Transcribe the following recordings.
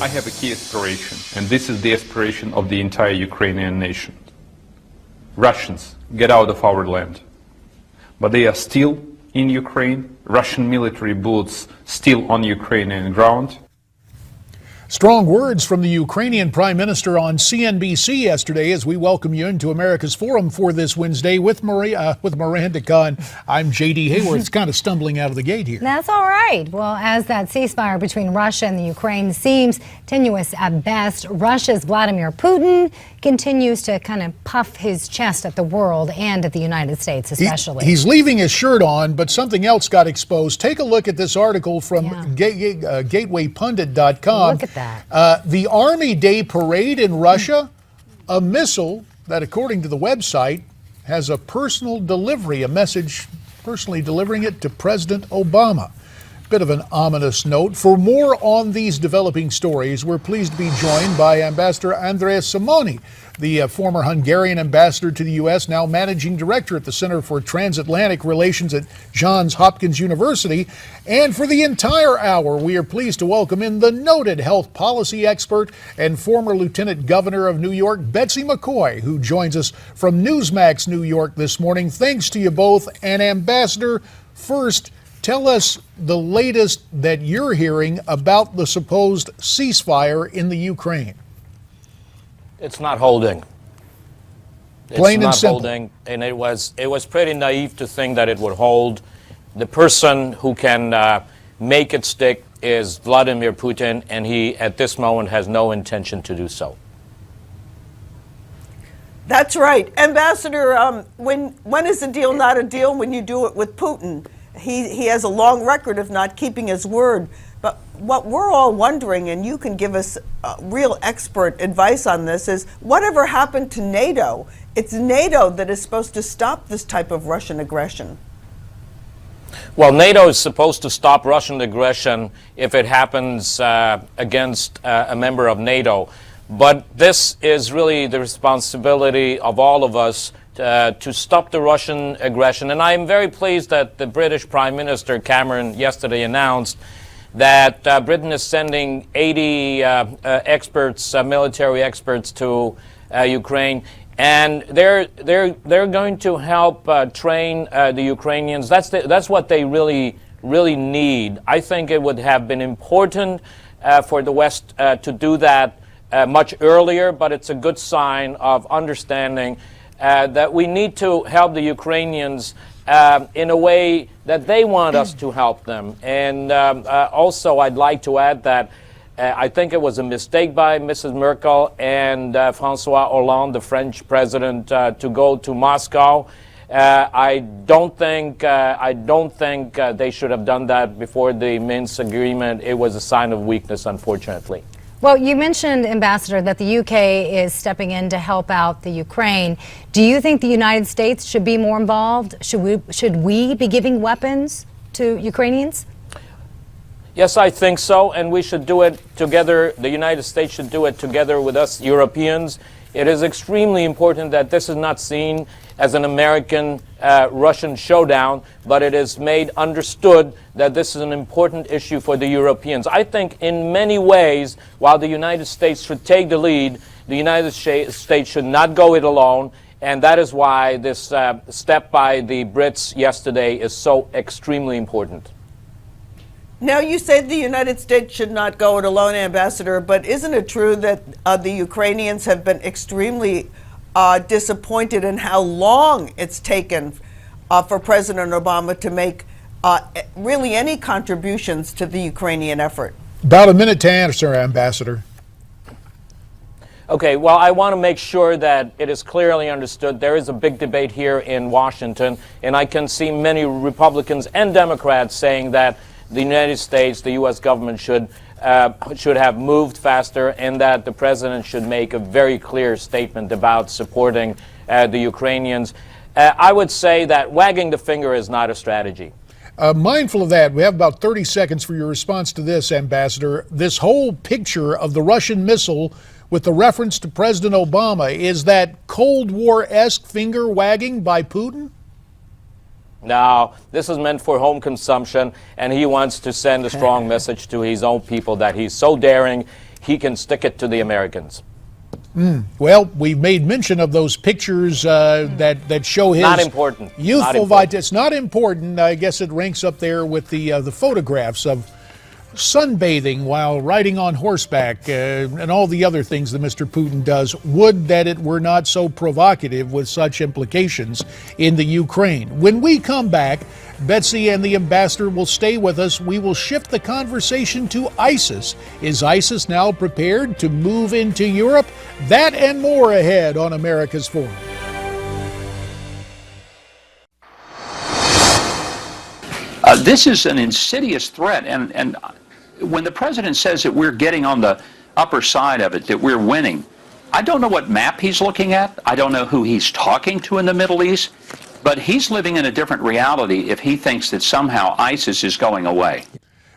I have a key aspiration, and this is the aspiration of the entire Ukrainian nation. Russians, get out of our land. But they are still in Ukraine. Russian military bullets still on Ukrainian ground. Strong words from the Ukrainian Prime Minister on CNBC yesterday as we welcome you into America's Forum for this Wednesday with Miranda Khan. I'm J.D. Hayworth. It's kind of stumbling out of the gate here. That's all right. Well, as that ceasefire between Russia and the Ukraine seems tenuous at best, Russia's Vladimir Putin continues to kind of puff his chest at the world and at the United States especially. He's leaving his shirt on, but something else got exposed. Take a look at this article from gatewaypundit.com. Look at that. The Army Day Parade in Russia, a missile that, according to the website, has a personal delivery, a message personally delivering it to President Obama. Bit of an ominous note. For more on these developing stories, we're pleased to be joined by Ambassador András Simonyi, the former Hungarian ambassador to the U.S., now managing director at the Center for Transatlantic Relations at Johns Hopkins University. And for the entire hour, we are pleased to welcome in the noted health policy expert and former Lieutenant Governor of New York, Betsy McCoy, who joins us from Newsmax New York this morning. Thanks to you both. And Ambassador, first, tell us the latest that you're hearing about the supposed ceasefire in the Ukraine. It's not holding. Plain and simple. Holding, and it was pretty naive to think that it would hold. The person who can make it stick is Vladimir Putin, and he, at this moment, has no intention to do so. That's right. Ambassador, when is a deal not a deal? When you do it with Putin. He has a long record of not keeping his word. But what we're all wondering, and you can give us real expert advice on this, is whatever happened to NATO? It's NATO that is supposed to stop this type of Russian aggression. Well, NATO is supposed to stop Russian aggression if it happens against a member of NATO. But this is really the responsibility of all of us to stop the Russian aggression. And I am very pleased that the British Prime Minister Cameron yesterday announced that Britain is sending 80 experts, military experts, to Ukraine, and they're going to help train the Ukrainians. That's what they really need. I think it would have been important for the West to do that much earlier, but it's a good sign of understanding that we need to help the Ukrainians in a way that they want us to help them. And also, I'd like to add that I think it was a mistake by Mrs. Merkel and François Hollande, the French president, to go to Moscow. I don't think they should have done that before the Minsk agreement. It was a sign of weakness, unfortunately. Well, you mentioned, Ambassador, that the UK is stepping in to help out the Ukraine. Do you think the United States should be more involved? Should we be giving weapons to Ukrainians? Yes, I think so, and we should do it together. The United States should do it together with us Europeans. It is extremely important that this is not seen as an American-Russian showdown, but it is made understood that this is an important issue for the Europeans. I think in many ways, while the United States should take the lead, the United States should not go it alone, and that is why this step by the Brits yesterday is so extremely important. Now, you say the United States should not go it alone, Ambassador, but isn't it true that the Ukrainians have been extremely disappointed in how long it's taken for President Obama to make really any contributions to the Ukrainian effort? About a minute to answer, Ambassador. Okay, well, I want to make sure that it is clearly understood. There is a big debate here in Washington, and I can see many Republicans and Democrats saying that the United States, the U.S. government should have moved faster, and that the president should make a very clear statement about supporting the Ukrainians. I would say that wagging the finger is not a strategy. Mindful of that, we have about 30 seconds for your response to this, Ambassador. This whole picture of the Russian missile with the reference to President Obama, is that Cold War-esque finger wagging by Putin? No, this is meant for home consumption, and he wants to send a strong message to his own people that he's so daring. he can stick it to the Americans. Well, we've made mention of those pictures that show his Not important. youthful vitality. It's not important. I guess it ranks up there with the photographs of sunbathing while riding on horseback and all the other things that Mr. Putin does. Would that it were not so provocative with such implications in the Ukraine. When we come back, Betsy and the ambassador will stay with us. We will shift the conversation to ISIS. Is ISIS now prepared to move into Europe? That and more ahead on America's Forum. This is an insidious threat, and when the president says that we're getting on the upper side of it, that we're winning, I don't know what map he's looking at. I don't know who he's talking to in the Middle East, but he's living in a different reality if he thinks that somehow ISIS is going away.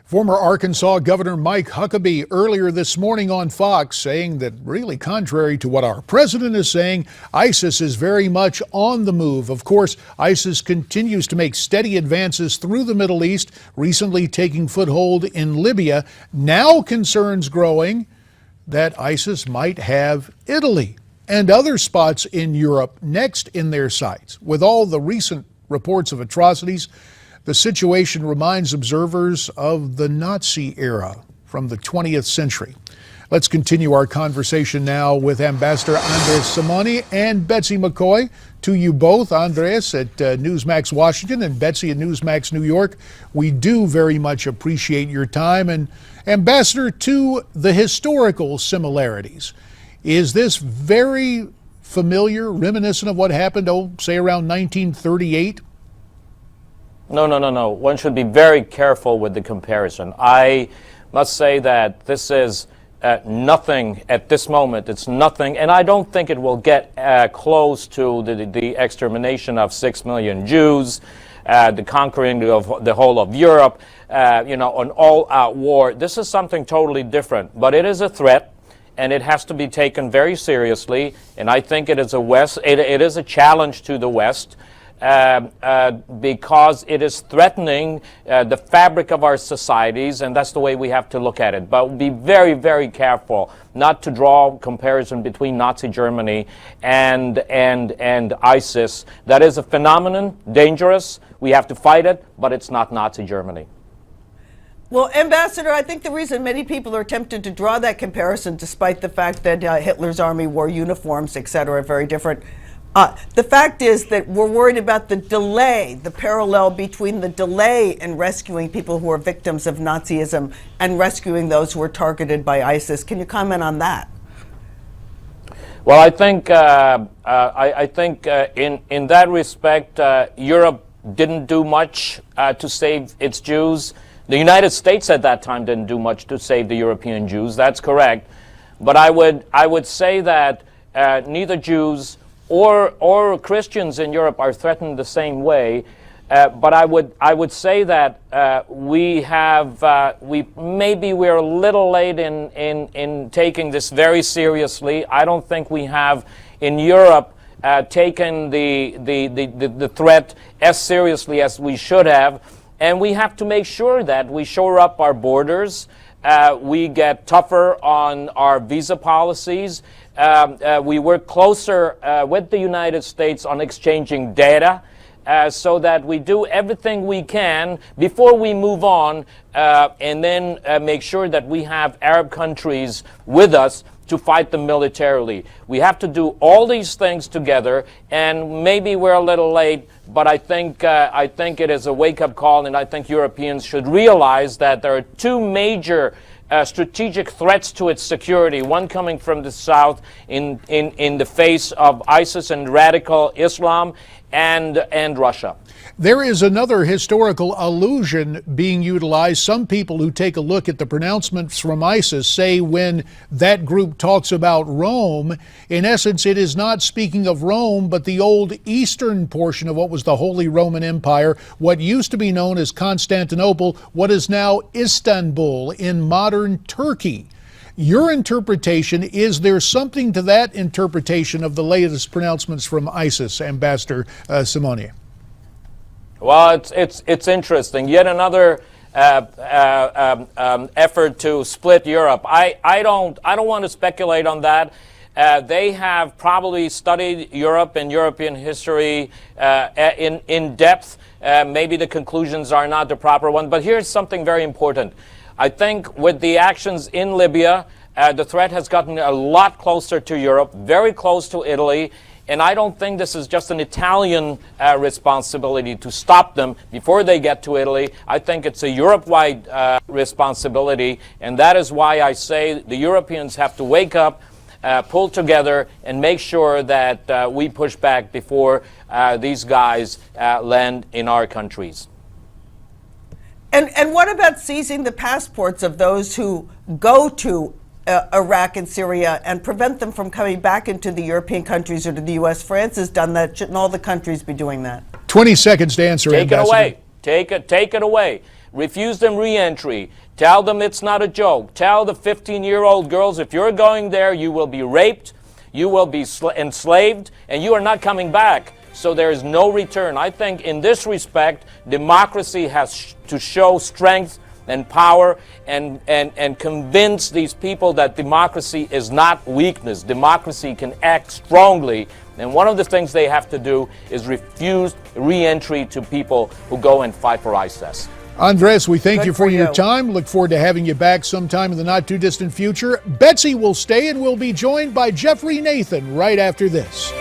Former Arkansas Governor Mike Huckabee earlier this morning on Fox saying that, really contrary to what our president is saying, ISIS is very much on the move. Of course, ISIS continues to make steady advances through the Middle East, recently taking foothold in Libya. Now concerns growing that ISIS might have Italy and other spots in Europe next in their sights. With all the recent reports of atrocities, the situation reminds observers of the Nazi era from the 20th century. Let's continue our conversation now with Ambassador András Simonyi and Betsy McCoy. To you both, András at Newsmax Washington and Betsy at Newsmax New York, we do very much appreciate your time. And Ambassador, to the historical similarities, is this very familiar, reminiscent of what happened, say around 1938? No. One should be very careful with the comparison. I must say that this is nothing at this moment. It's nothing, and I don't think it will get close to the extermination of 6 million Jews, the conquering of the whole of Europe, an all-out war. This is something totally different, but it is a threat, and it has to be taken very seriously. And I think it is it is a challenge to the West. Because it is threatening the fabric of our societies, and that's the way we have to look at it. But be very, very careful not to draw comparison between Nazi Germany and ISIS. That is a phenomenon, dangerous. We have to fight it, but it's not Nazi Germany. Well, Ambassador, I think the reason many people are tempted to draw that comparison, despite the fact that Hitler's army wore uniforms, et cetera, very different. The fact is that we're worried about the delay, the parallel between the delay in rescuing people who are victims of Nazism and rescuing those who are targeted by ISIS. Can you comment on that? Well, I think in that respect, Europe didn't do much to save its Jews. The United States at that time didn't do much to save the European Jews. That's correct. But I would say that neither Jews or Christians in Europe are threatened the same way, but I would say that we're a little late in taking this very seriously. I don't think we have in Europe taken the threat as seriously as we should have, and we have to make sure that we shore up our borders. We get tougher on our visa policies. We work closer with the United States on exchanging data so that we do everything we can before we move on and then make sure that we have Arab countries with us to fight them militarily. We have to do all these things together, and maybe we're a little late, but I think it is a wake-up call, and I think Europeans should realize that there are two major strategic threats to its security, one coming from the south in the face of ISIS and radical Islam, and Russia. There is another historical allusion being utilized. Some people who take a look at the pronouncements from ISIS say when that group talks about Rome, in essence, it is not speaking of Rome, but the old eastern portion of what was the Holy Roman Empire, what used to be known as Constantinople, what is now Istanbul in modern Turkey. Your interpretation, is there something to that interpretation of the latest pronouncements from ISIS, Ambassador Simonyi? Well, it's interesting. Yet another effort to split Europe. I don't want to speculate on that. They have probably studied Europe and European history in depth. Maybe the conclusions are not the proper one, but here's something very important. I think with the actions in Libya, the threat has gotten a lot closer to Europe, very close to Italy, and I don't think this is just an Italian responsibility to stop them before they get to Italy. I think it's a Europe-wide responsibility, and that is why I say the Europeans have to wake up, pull together, and make sure that we push back before these guys land in our countries. And what about seizing the passports of those who go to Iraq and Syria and prevent them from coming back into the European countries or to the U.S.? France has done that. Shouldn't all the countries be doing that? 20 seconds to answer, Take Ambassador. it away. Take it away. Refuse them re-entry. Tell them it's not a joke. Tell the 15-year-old girls, if you're going there, you will be raped, you will be enslaved, and you are not coming back. So there is no return. I think in this respect, democracy has to show strength and power and convince these people that democracy is not weakness. Democracy can act strongly. And one of the things they have to do is refuse re-entry to people who go and fight for ISIS. Andres, we thank Good you for for your you. time. Look forward to having you back sometime in the not-too-distant future. Betsy will stay and will be joined by Jeffrey Nathan right after this.